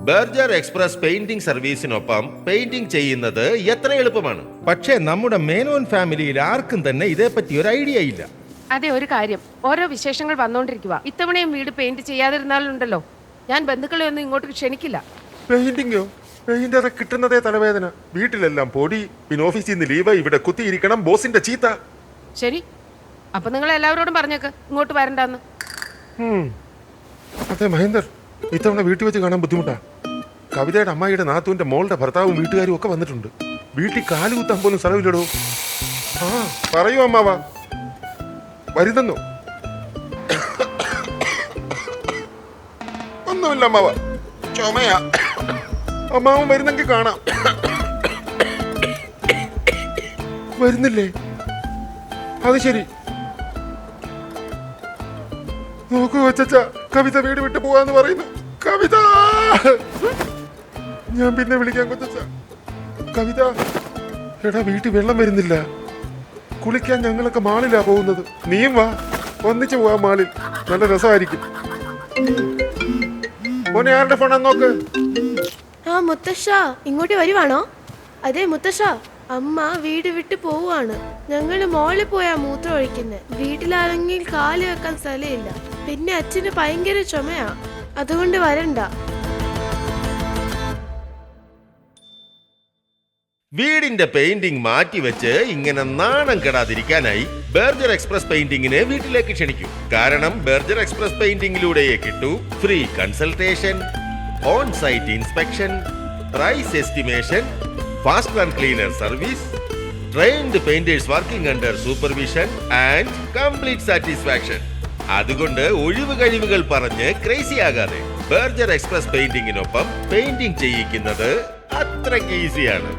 Berger express painting സർവീസിനൊപ്പം painting ചെയ്യുന്നത് എത്ര എളുപ്പമാണ്. പക്ഷേ നമ്മുടെ മേനോൻ ഫാമിലിയിൽ ആർക്കും തന്നെ ഇതേപ്പറ്റി ഒരു ഐഡിയ ഇല്ല. അതെ, ഒരു കാര്യം, ഓരോ വിശേഷങ്ങൾ വന്നോണ്ടിരിക്കുക. ഇത്തവണയും വീട് പെയിന്റ് ചെയ്യാതിരുന്നാലുണ്ടല്ലോ, ഞാൻ ബന്ധുക്കളെ ഒന്നും ഇങ്ങോട്ട് ക്ഷണിക്കില്ല. പെയിന്റിങ്ങോ? പെയിന്റ് അതൊക്കെ കിട്ടുന്നതേ തലവേദന. വീട്ടിലെല്ലാം പൊടി, പിന്നെ ഓഫീസിൽ നിന്ന് ലീവ്, ഇവിടെ കുത്തിയിരിക്കണം, ബോസിന്റെ ചീത്ത. ശരി, അപ്പൊ നിങ്ങൾ എല്ലാവരോടും പറഞ്ഞേക്ക് ഇങ്ങോട്ട് വരണ്ടെന്ന്. അതെ മഹേന്ദർ, ഇത്തവണ വീട്ടിൽ വെച്ച് കാണാൻ ബുദ്ധിമുട്ടാ. കവിതയുടെ അമ്മായിയുടെ നാത്തുവിന്റെ മോളുടെ ഭർത്താവും വീട്ടുകാരും ഒക്കെ വന്നിട്ടുണ്ട്. വീട്ടിൽ കാല് കുത്താൻ പോലും സ്ഥലമില്ലടോ. ആ പറയൂ അമ്മാവാ, വരുന്നെന്നോ? ഒന്നുമില്ല അമ്മാവ, ചുമയാ. അമ്മാവൻ വരുന്നെങ്കിൽ കാണാം. വരുന്നില്ലേ? അത് ശരി. നോക്കൂ കൊച്ചച്ച, കവിത വീട് വിട്ടു പോവാന്ന് പറയുന്നു. കവിത, ഞാൻ പിന്നെ വിളിക്കാം കൊച്ചച്ച. കവിത, എടാ വീട്ടിൽ വെള്ളം വരുന്നില്ല. കുളിക്കാൻ ഞങ്ങളൊക്കെ മാളിലാ പോകുന്നത്. നീയും വാ, ഒന്നിച്ചു പോവാ മാളിൽ, നല്ല രസമായിരിക്കും. മോനെ ആരുടെ ഫോണാന്ന് നോക്ക്. ആ മുത്തശ്ശ, ഇങ്ങോട്ട് വരുവാണോ? അതെ മുത്തശ്ശ, അമ്മ വീട് വിട്ട് പോവാണ്. ഞങ്ങള് മോളിൽ പോയാ മൂത്രം ഒഴിക്കുന്നത്. വീട്ടിലാണെങ്കിൽ കാല് വെക്കാൻ സ്ഥലമില്ല. പിന്നെ അച്ഛന് ഭയങ്കര ചുമയാ, അതുകൊണ്ട് വരണ്ട. വീടിന്റെ പെയിന്റിംഗ് മാറ്റിവെച്ച് ഇങ്ങനെ നാണം കെടാതിരിക്കാനായി ബർജർ എക്സ്പ്രസ് പെയിന്റിങ്ങിനെ വീട്ടിലേക്ക് ക്ഷണിക്കൂ. കാരണം ബർജർ എക്സ്പ്രസ് പെയിന്റിംഗിലൂടെ കിട്ടൂ free consultation, on site inspection, price estimation, fast and cleaner service, trained painters working under supervision and complete satisfaction. അതുകൊണ്ട് ഒഴിവ് കഴിവുകൾ പറഞ്ഞ് ക്രേസി ആകാതെ ബർജർ എക്സ്പ്രസ് പെയിന്റിങ്ങിനൊപ്പം പെയിന്റിംഗ് ചെയ്യിക്കുന്നത് അത്രയ്ക്ക് ഈസിയാണ്.